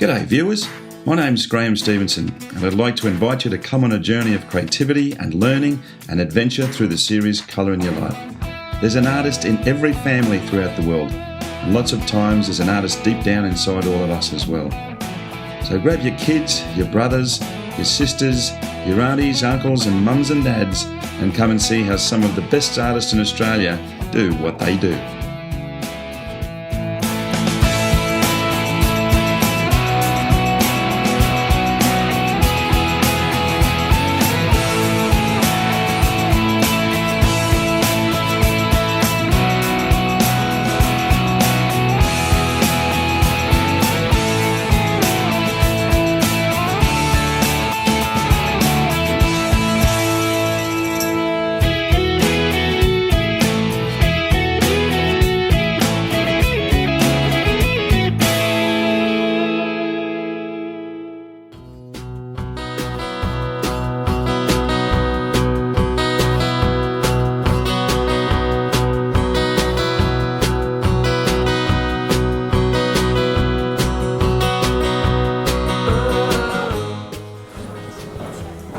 G'day viewers, my name's Graeme Stevenson and I'd like to invite you to come on a journey of creativity and learning and adventure through the series Colour in Your Life. There's an artist in every family throughout the world, and lots of times there's an artist deep down inside all of us as well. So grab your kids, your brothers, your sisters, your aunties, uncles and mums and dads and come and see how some of the best artists in Australia do what they do.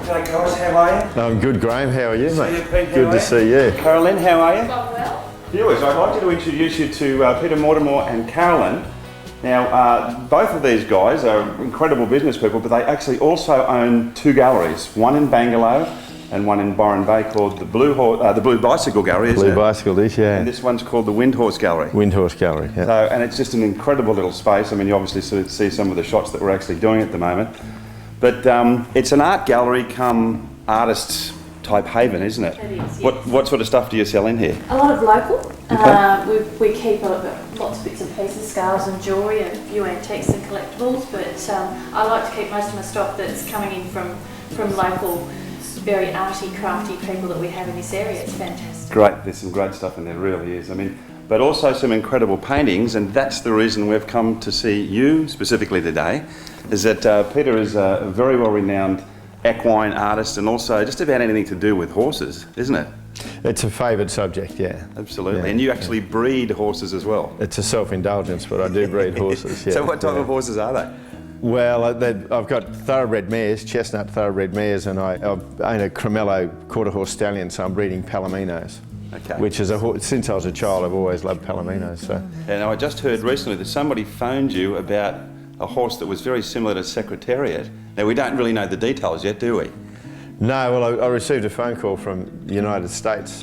G'day guys, how are you? I'm good, Graeme. How are you, mate? See you, Pete. Good to see you. Carolyn, how are you? Well. Viewers, I'd like to introduce you to Peter Mortimore and Carolyn. Now, both of these guys are incredible business people, but they actually also own two galleries, one in Bangalore and one in Byron Bay called the Blue Bicycle Gallery, isn't it? Blue Bicycle dish, yeah. And this one's called the Windhorse Gallery. Windhorse Gallery, yeah. So, and it's just an incredible little space. I mean, you obviously sort of see some of the shots that we're actually doing at the moment. But it's an art gallery come artist type haven, isn't it? It is, yes. What sort of stuff do you sell in here? A lot of local. Okay. We keep lots of bits and pieces, scarves and jewellery and a few antiques and collectibles, but I like to keep most of my stock that's coming in from local, very arty, crafty people that we have in this area. It's fantastic. Great, there's some great stuff in there, really is. I mean, but also some incredible paintings, and that's the reason we've come to see you specifically today, is that Peter is a very well-renowned equine artist and also just about anything to do with horses, isn't it? It's a favoured subject, yeah. Absolutely, Yeah. and you actually breed horses as well. It's a self-indulgence, but I do breed horses, yeah. So what type of horses are they? Well, I've got thoroughbred mares, chestnut thoroughbred mares, and I own a Cremello quarter horse stallion, so I'm breeding Palominos. Okay. Which is since I was a child, I've always loved Palominos. So. And I just heard recently that somebody phoned you about a horse that was very similar to Secretariat. Now, we don't really know the details yet, do we? No, well, I received a phone call from the United States,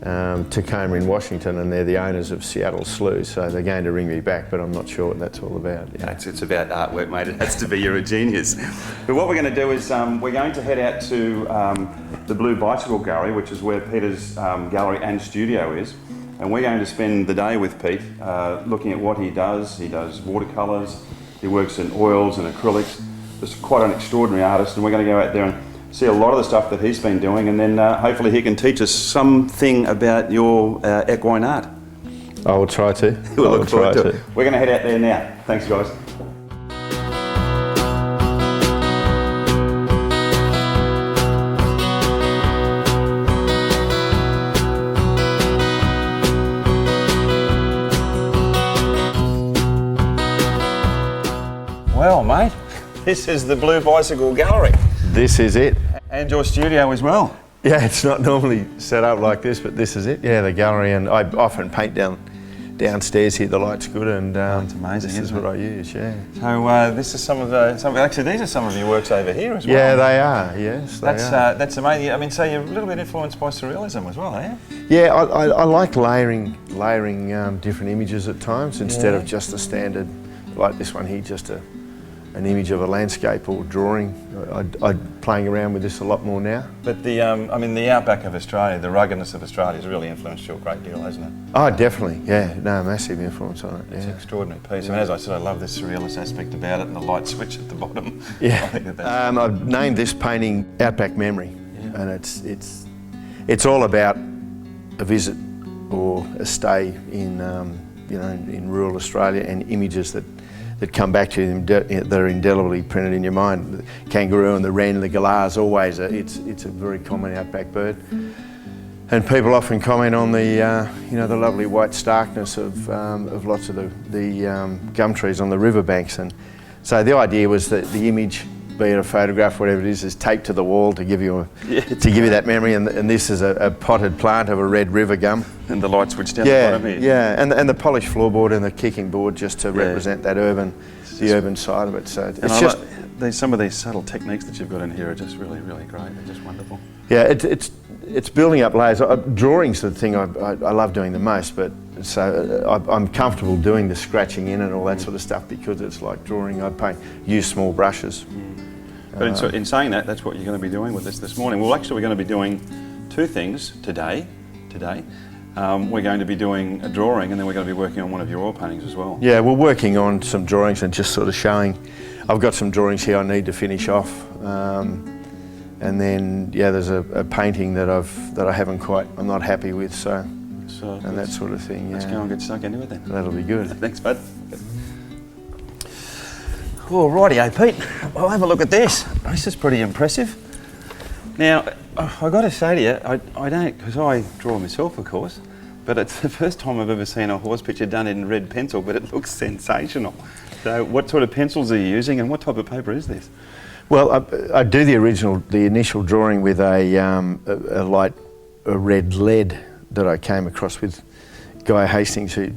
Tacoma in Washington, and they're the owners of Seattle Slew, so they're going to ring me back, but I'm not sure what that's all about. Yeah. It's about artwork, mate. It has to be. You're a genius. But what we're going to do is we're going to head out to the Blue Bicycle Gallery, which is where Peter's gallery and studio is, and we're going to spend the day with Pete looking at what he does. He does watercolours, he works in oils and acrylics. Just quite an extraordinary artist, and we're going to go out there and see a lot of the stuff that he's been doing, and then hopefully he can teach us something about your equine art. I will try to. We'll look forward to it. We're going to head out there now. Thanks, guys. Well, mate, this is the Blue Bicycle Gallery. This is it. And your studio as well. Yeah, it's not normally set up like this, but this is it. Yeah, the gallery, and I often paint downstairs here. The light's good, and it's amazing. This is what I use. Yeah. So this is some of actually these are some of your works over here as well. Yeah, they are. Yes, they are. That's amazing. I mean, so you're a little bit influenced by surrealism as well, are you? Yeah, I like layering different images at times instead of just a standard, like this one here, just an image of a landscape or drawing. I'm playing around with this a lot more now. But the outback of Australia, the ruggedness of Australia has really influenced you a great deal, hasn't it? Oh, definitely, yeah. No, massive influence on it, yeah. It's an extraordinary piece. I mean, as I said, I love this surrealist aspect about it and the light switch at the bottom. Yeah. I think that's I've named this painting Outback Memory, and it's all about a visit or a stay in in rural Australia and images that come back to you that are indelibly printed in your mind. The kangaroo and the wren, the galar's always it's a very common outback bird. And people often comment on the, the lovely white starkness of lots of the gum trees on the riverbanks. And so the idea was that the image, be it a photograph, whatever it is taped to the wall to give you that memory. And this is a potted plant of a red river gum. And the light switch down the bottom here. Yeah, and the polished floorboard and the kicking board just to represent that urban side of it. So it's just some of these subtle techniques that you've got in here are just really, really great. They're just wonderful. Yeah, it's building up layers. Drawing's the thing I love doing the most, but so I'm comfortable doing the scratching in and all that sort of stuff because it's like drawing. I use small brushes. But in saying that, that's what you're going to be doing with this morning. Well, actually, we're going to be doing two things today. We're going to be doing a drawing, and then we're going to be working on one of your oil paintings as well. Yeah, we're working on some drawings and just sort of showing. I've got some drawings here I need to finish off, and then there's a painting that I'm not happy with. So and that sort of thing. Let's go and get stuck into it then. That'll be good. Thanks, bud. Well, rightio, Pete. Well, have a look at this. This is pretty impressive. Now, I've got to say to you, I don't, because I draw myself, of course, but it's the first time I've ever seen a horse picture done in red pencil, but it looks sensational. So what sort of pencils are you using and what type of paper is this? Well, I do the initial drawing with a light red lead that I came across with Guy Hastings, who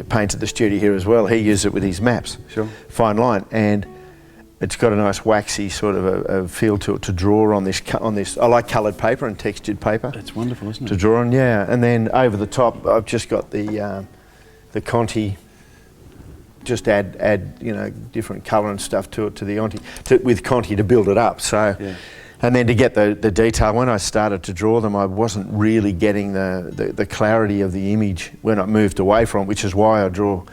painted the studio here as well. He used it with his maps. Sure. Fine line, and it's got a nice waxy sort of a feel to it to draw on this. I like coloured paper and textured paper. It's wonderful, isn't it? To draw on, yeah. And then over the top, I've just got the Conti. Just add different colour and stuff to it with Conti to build it up. So. Yeah. And then to get the detail, when I started to draw them, I wasn't really getting the clarity of the image when I moved away from it, which is why I draw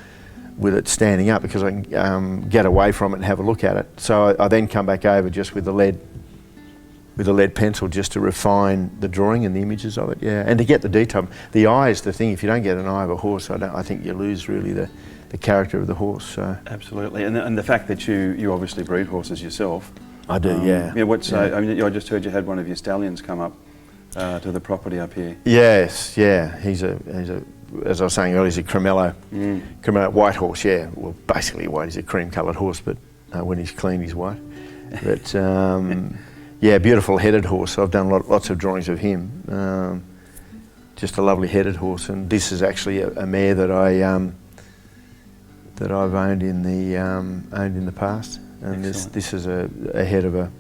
with it standing up, because I can get away from it and have a look at it. So I then come back over just with the lead pencil just to refine the drawing and the images of it, yeah. And to get the detail. The eye is the thing. If you don't get an eye of a horse, I think you lose really the character of the horse. So. Absolutely, and the fact that you obviously breed horses yourself. I do, yeah. Yeah, I just heard you had one of your stallions come up to the property up here. Yes, yeah. He's a as I was saying earlier, he's a cremello, white horse. Yeah, well, basically white. He's a cream-coloured horse, but when he's clean, he's white. But yeah, beautiful headed horse. I've done lots of drawings of him. Just a lovely headed horse, and this is actually a mare that I've owned in the past. And this is a head of a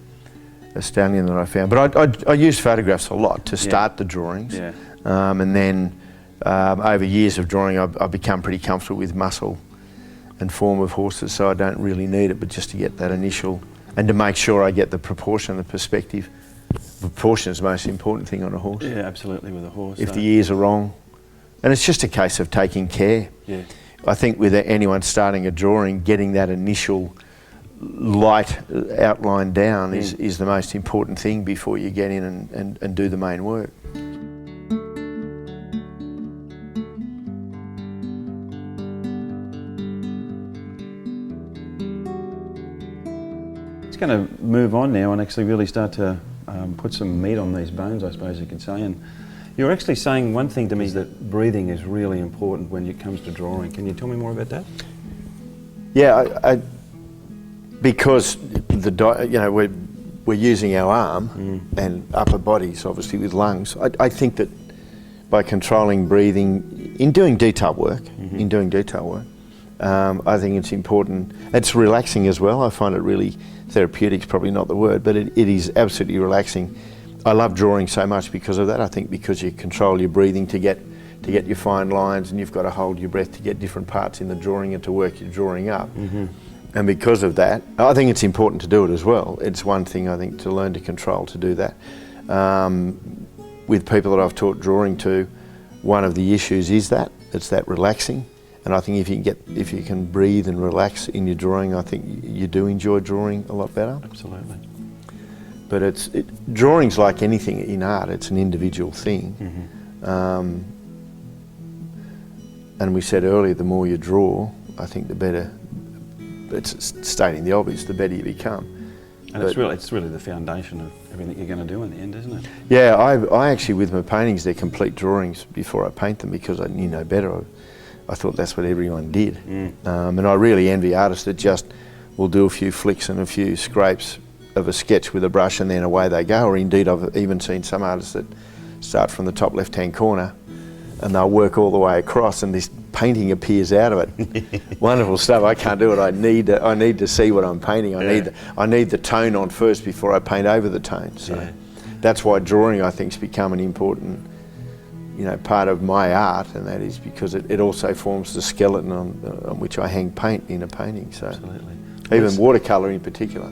stallion that I found. But I use photographs a lot to start the drawings. Yeah. And then over years of drawing, I've become pretty comfortable with muscle and form of horses, so I don't really need it, but just to get that initial, and to make sure I get the proportion, the perspective. Proportion is the most important thing on a horse. Yeah, absolutely, with a horse. If the ears are wrong. And it's just a case of taking care. Yeah. I think with anyone starting a drawing, getting that initial light outline down is the most important thing before you get in and do the main work. It's going to move on now and actually really start to put some meat on these bones, I suppose you could say. And you're actually saying one thing to me, that breathing is really important when it comes to drawing. Can you tell me more about that? Yeah, because we're using our arm and upper bodies, obviously, with lungs. I think that by controlling breathing, in doing detail work, I think it's important. It's relaxing as well. I find it really therapeutic. Is probably not the word, but it is absolutely relaxing. I love drawing so much because of that. I think because you control your breathing to get your fine lines, and you've got to hold your breath to get different parts in the drawing and to work your drawing up. And because of that, I think it's important to do it as well. It's one thing, I think, to learn to control, to do that. With people that I've taught drawing to, one of the issues is that, it's that relaxing. And I think if you can breathe and relax in your drawing, I think you do enjoy drawing a lot better. Absolutely. But drawing's like anything in art, it's an individual thing. And we said earlier, the more you draw, I think the better. It's stating the obvious, the better you become. And it's really the foundation of everything you're going to do in the end, isn't it? Yeah, I actually, with my paintings, they're complete drawings before I paint them because I knew no better. I thought that's what everyone did. And I really envy artists that just will do a few flicks and a few scrapes of a sketch with a brush and then away they go. Or indeed, I've even seen some artists that start from the top left-hand corner and they'll work all the way across and this painting appears out of it. Wonderful stuff. I can't do it. I need to see what I'm painting. I need the tone on first before I paint over the tone. So that's why drawing, I think, has become an important, part of my art, and that is because it also forms the skeleton on which I hang paint in a painting. So absolutely. Even watercolour in particular.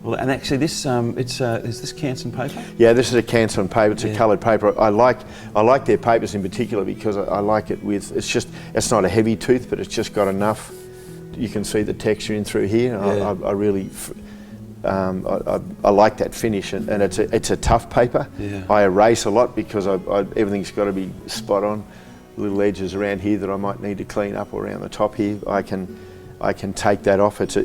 Well, and actually, this is this Canson paper? Yeah, this is a Canson paper. It's a coloured paper. I like their papers in particular because I like it with. It's not a heavy tooth, but it's just got enough. You can see the texture in through here. Yeah. I really. I like that finish, and it's a tough paper. Yeah. I erase a lot because everything's got to be spot on. Little edges around here that I might need to clean up, or around the top here, I can take that off. It's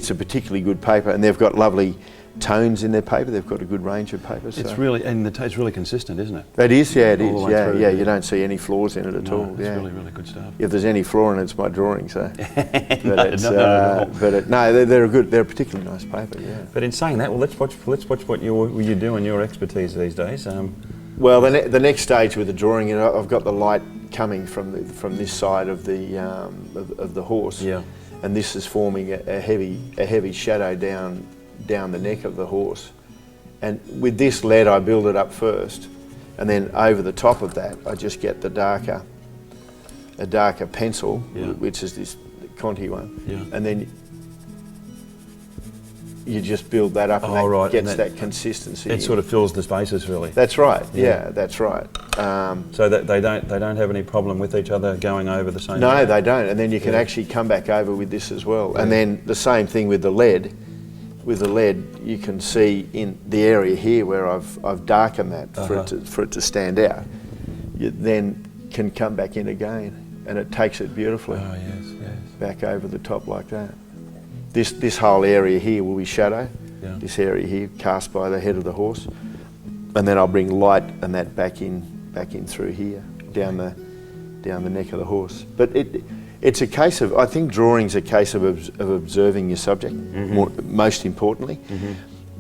a particularly good paper, and they've got lovely tones in their paper. They've got a good range of papers. It's really, and it's really consistent, isn't it? It is, yeah, it All is. the way through, Yeah. You don't see any flaws in it at all. It's Yeah. really, really good stuff. If there's any flaw in it, it's my drawing. So, No, they're a particularly nice paper. Yeah. But in saying that, well, let's watch what you do and your expertise these days. Well, the next stage with the drawing, I've got the light coming from this side of the horse. Yeah. And this is forming a heavy shadow down the neck of the horse. And with this lead, I build it up first, and then over the top of that, I just get a darker pencil, which is this Conti one, and then you just build that up, and that gets that consistency. It sort of fills the spaces, really. That's right. Yeah, that's right. So that they don't have any problem with each other going over the same. No, they don't. And then you can actually come back over with this as well. And then the same thing with the lead. With the lead, you can see in the area here where I've darkened that for it to stand out. You then can come back in again, and it takes it beautifully. Oh yes. Back over the top like that. This whole area here will be shadow. Yeah. This area here cast by the head of the horse, and then I'll bring light and that back in through here, down the neck of the horse. But it's a case of, I think drawing's a case of observing your subject, most importantly.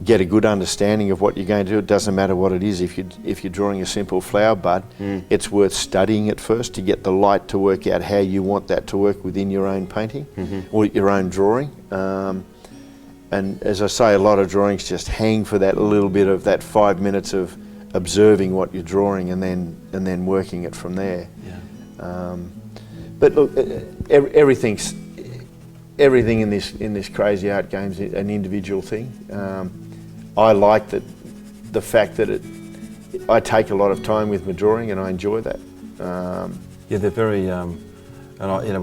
Get a good understanding of what you're going to do. It doesn't matter what it is. If you're drawing a simple flower bud, it's worth studying it first to get the light to work out how you want that to work within your own painting or your own drawing. And as I say, a lot of drawings just hang for that little bit of that 5 minutes of observing what you're drawing and then working it from there. But look, everything in this crazy art game is an individual thing. I like the fact that I take a lot of time with my drawing, and I enjoy that. Yeah, they're very, and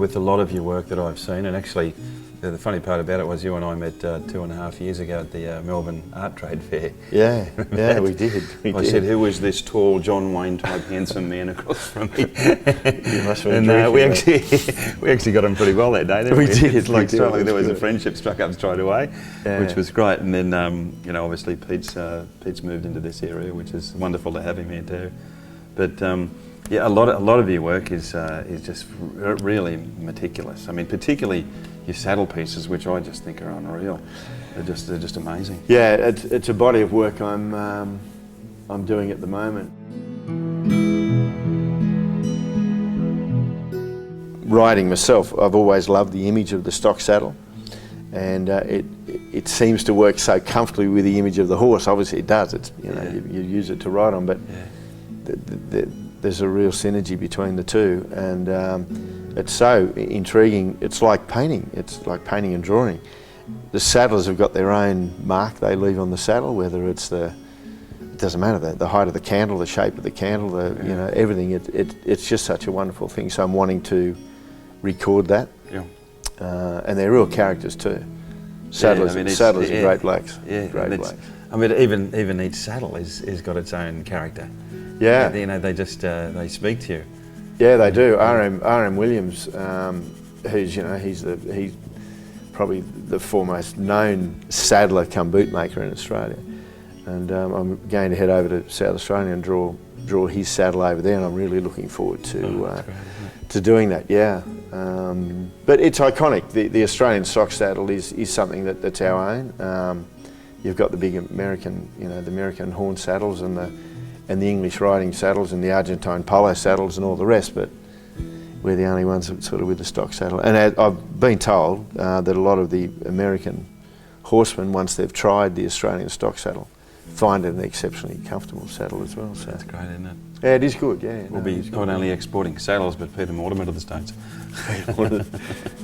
with a lot of your work that I've seen, and actually, the funny part about it was you and I met 2.5 years ago at the Melbourne Art Trade Fair. Yeah, we did. I said, "Who is this tall John Wayne type handsome man across from me?" You must have been and we actually got on pretty well that day. Didn't we? Did. It's like there was a friendship struck up straight away, which was great. And then obviously Pete's moved into this area, which is wonderful to have him here too. But a lot of your work is just really meticulous. I mean, particularly your saddle pieces, which I just think are unreal. They're just amazing. Yeah, it's a body of work I'm doing at the moment. Riding myself, I've always loved the image of the stock saddle, and it seems to work so comfortably with the image of the horse. Obviously, it does. It's you use it to ride on, but there's a real synergy between the two, and it's so intriguing. It's like painting. It's like painting and drawing. The saddlers have got their own mark they leave on the saddle, whether it's it doesn't matter, the height of the candle, the shape of the candle, everything. It's just such a wonderful thing. So I'm wanting to record that. Yeah. And they're real characters too. Saddlers, saddlers are great blokes. Yeah, great blokes. I mean, even each saddle is got its own character. Yeah. They just they speak to you. Yeah, they do. R.M. Williams, who's he's probably the foremost known saddler come bootmaker in Australia. And I'm going to head over to South Australia and draw his saddle over there, and I'm really looking forward to doing that. Yeah, but it's iconic. The Australian stock saddle is something that's our own. You've got the big American, the American horn saddles and the English riding saddles and the Argentine polo saddles and all the rest, but we're the only ones that sort of with the stock saddle. And I've been told that a lot of the American horsemen, once they've tried the Australian stock saddle, find it an exceptionally comfortable saddle as well. So That's great, isn't it? yeah, it is good. Yeah, We'll be not only exporting saddles, but Peter Mortimore to the States.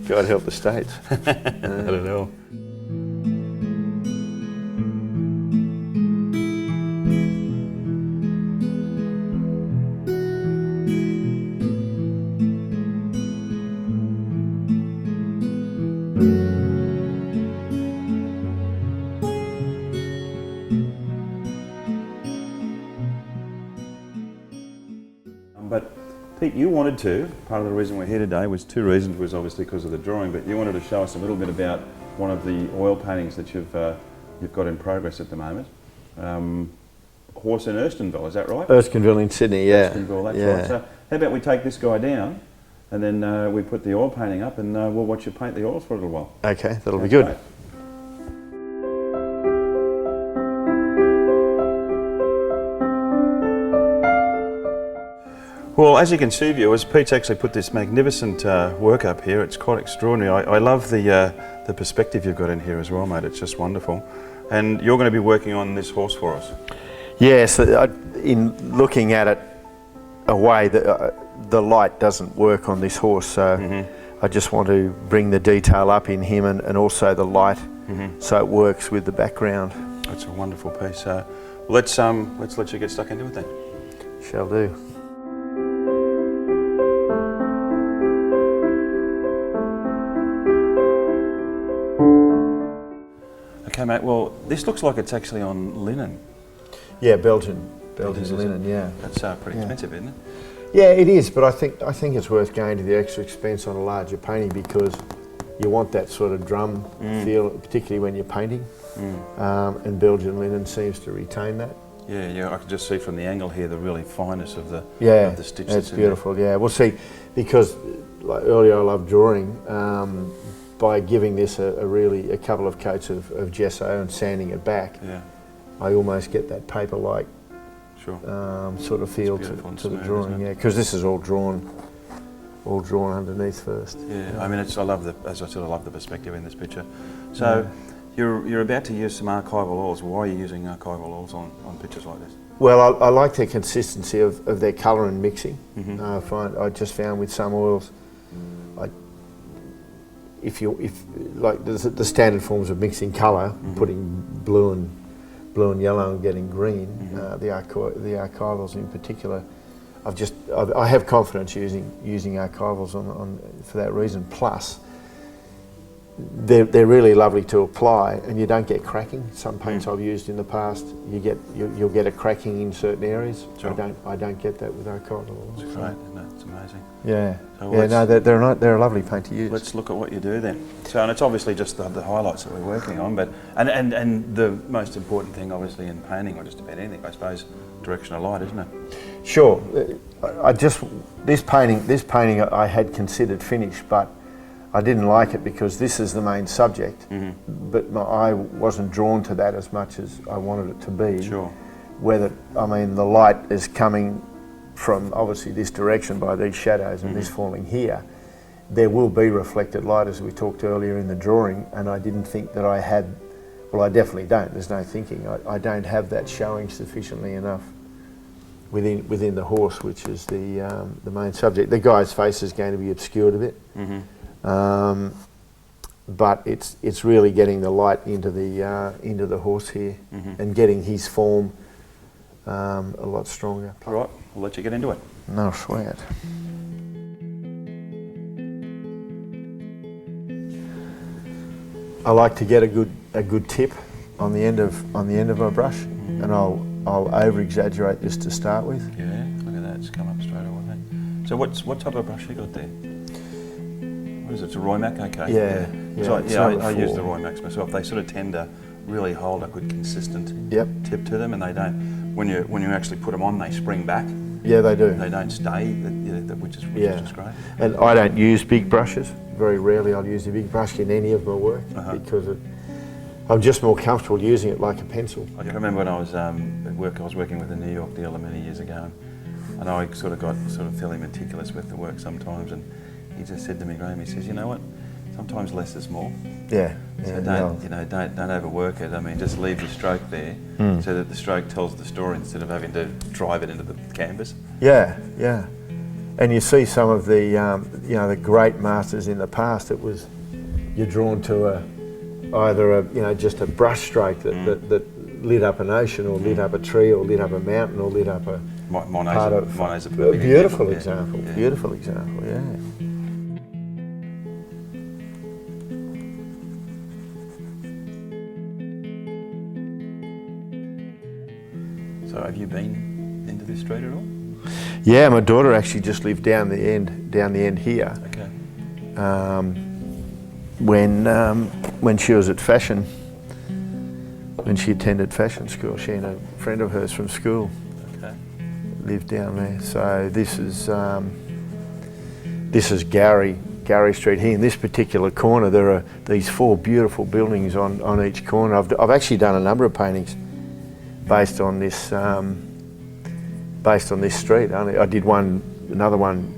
God help the States. I don't know. But Pete, you wanted to, part of the reason we're here today was two reasons, was obviously because of the drawing, but you wanted to show us a little bit about one of the oil paintings that you've got in progress at the moment. Horse in Erskineville, is that right? Erskineville in Sydney, yeah. Erskineville, that's yeah. right. So how about we take this guy down and then we put the oil painting up and we'll watch you paint the oils for a little while. Okay, that'll be Sounds good. great. Well, as you can see, viewers, Pete's actually put this magnificent work up here. It's quite extraordinary. I love the perspective you've got in here as well, mate. It's just wonderful. And you're going to be working on this horse for us. Yes, in looking at it away, the light doesn't work on this horse, so I just want to bring the detail up in him and also the light, so it works with the background. That's a wonderful piece. Let's let you get stuck into it then. Shall do. Okay, mate. Well, this looks like it's actually on linen. Yeah, Belgian is, linen. Yeah. That's pretty expensive, isn't it? Yeah, it is, but I think it's worth going to the extra expense on a larger painting because you want that sort of drum feel, particularly when you're painting. And Belgian linen seems to retain that. Yeah. I can just see from the angle here the really fineness of the stitch. It's beautiful. Yeah, we'll see, because like earlier I loved drawing. By giving this a couple of coats of gesso and sanding it back, I almost get that paper-like sort of feel to the drawing. Yeah, because this is all drawn underneath first. Yeah, I mean, I love the perspective in this picture. So you're about to use some archival oils. Why are you using archival oils on pictures like this? Well, I like the consistency of their colour and mixing. I just found with some oils, if like the standard forms of mixing colour, putting blue and yellow and getting green, the archivals in particular, I have confidence using archivals on for that reason. Plus, they're really lovely to apply, and you don't get cracking. Some paints I've used in the past, you'll get a cracking in certain areas. Sure. I don't get that with archival. It's great, isn't it? It's amazing. Yeah. So They're a lovely paint to use. Let's look at what you do then. So, and it's obviously just the highlights that we're working on, but and the most important thing, obviously, in painting or just about anything, I suppose, direction of light, isn't it? Sure. This painting I had considered finished, but I didn't like it because this is the main subject. But I wasn't drawn to that as much as I wanted it to be. Sure. The light is coming from obviously this direction by these shadows and this falling here. There will be reflected light, as we talked earlier in the drawing, and I didn't think that I had. Well, I definitely don't. There's no thinking. I don't have that showing sufficiently enough within the horse, which is the main subject. The guy's face is going to be obscured a bit, but it's really getting the light into the horse here and getting his form a lot stronger. All right, we'll let you get into it. No sweat. I like to get a good tip on the end of my brush, and I'll over exaggerate this to start with. Yeah, look at that, it's come up straight away. So what type of brush you got there? what is it? It's a Roymac, okay. Yeah, So, it's yeah, number I use 4. the Roymacs myself. They sort of tend to really hold a good consistent Yep. tip to them, and they don't. When you actually put them on, they spring back. Yeah, they do. They don't stay, which is great. And I don't use big brushes. Very rarely I'll use a big brush in any of my work because I'm just more comfortable using it like a pencil. I can remember when I was at work. I was working with a New York dealer many years ago, and I sort of got fairly meticulous with the work sometimes. And he just said to me, Graeme, he says, you know what? Sometimes less is more. Yeah. So don't overwork it. I mean, just leave the stroke there so that the stroke tells the story instead of having to drive it into the canvas. Yeah, yeah. And you see some of the the great masters in the past. It was you're drawn to either just a brush stroke that lit up an ocean or lit up a tree or lit up a mountain or lit up a Monet's a beautiful example. Yeah. Beautiful example. Yeah. So have you been into this street at all? Yeah, my daughter actually just lived down the end here. Okay. When she was at fashion, when she attended fashion school, she and a friend of hers from school lived down there. So this is Gowrie Street here. In this particular corner, there are these 4 beautiful buildings on each corner. I've actually done a number of paintings based on this street. I did another one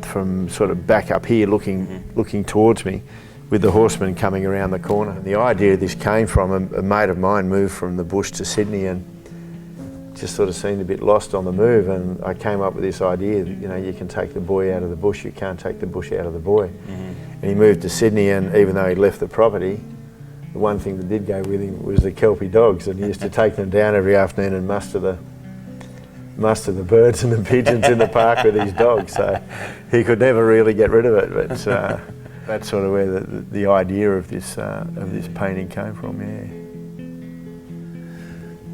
from sort of back up here, looking towards me, with the horseman coming around the corner. And the idea of this came from a mate of mine moved from the bush to Sydney and just sort of seemed a bit lost on the move. And I came up with this idea that you can take the boy out of the bush, you can't take the bush out of the boy. And he moved to Sydney, and even though he'd left the property, the one thing that did go with him was the Kelpie dogs, and he used to take them down every afternoon and muster the birds and the pigeons in the park with his dogs. So he could never really get rid of it. But that's sort of where the idea of this painting came from. Yeah.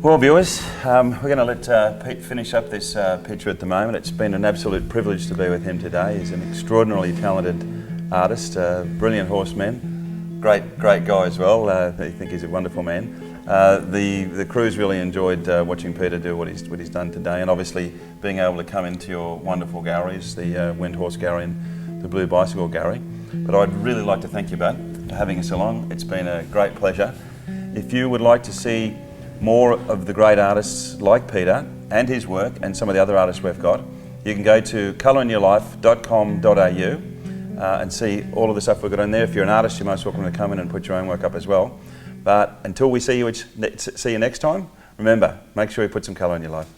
Well, viewers, we're going to let Pete finish up this picture at the moment. It's been an absolute privilege to be with him today. He's an extraordinarily talented artist, brilliant horseman. Great guy as well. I think he's a wonderful man. The crew's really enjoyed watching Peter do what he's done today, and obviously being able to come into your wonderful galleries, the Windhorse Gallery and the Blue Bicycle Gallery. But I'd really like to thank you, Bud, for having us along. It's been a great pleasure. If you would like to see more of the great artists like Peter and his work and some of the other artists we've got, you can go to colourinyourlife.com.au and see all of the stuff we've got in there. If you're an artist, you're most welcome to come in and put your own work up as well. But until we see you next time, remember, make sure you put some colour in your life.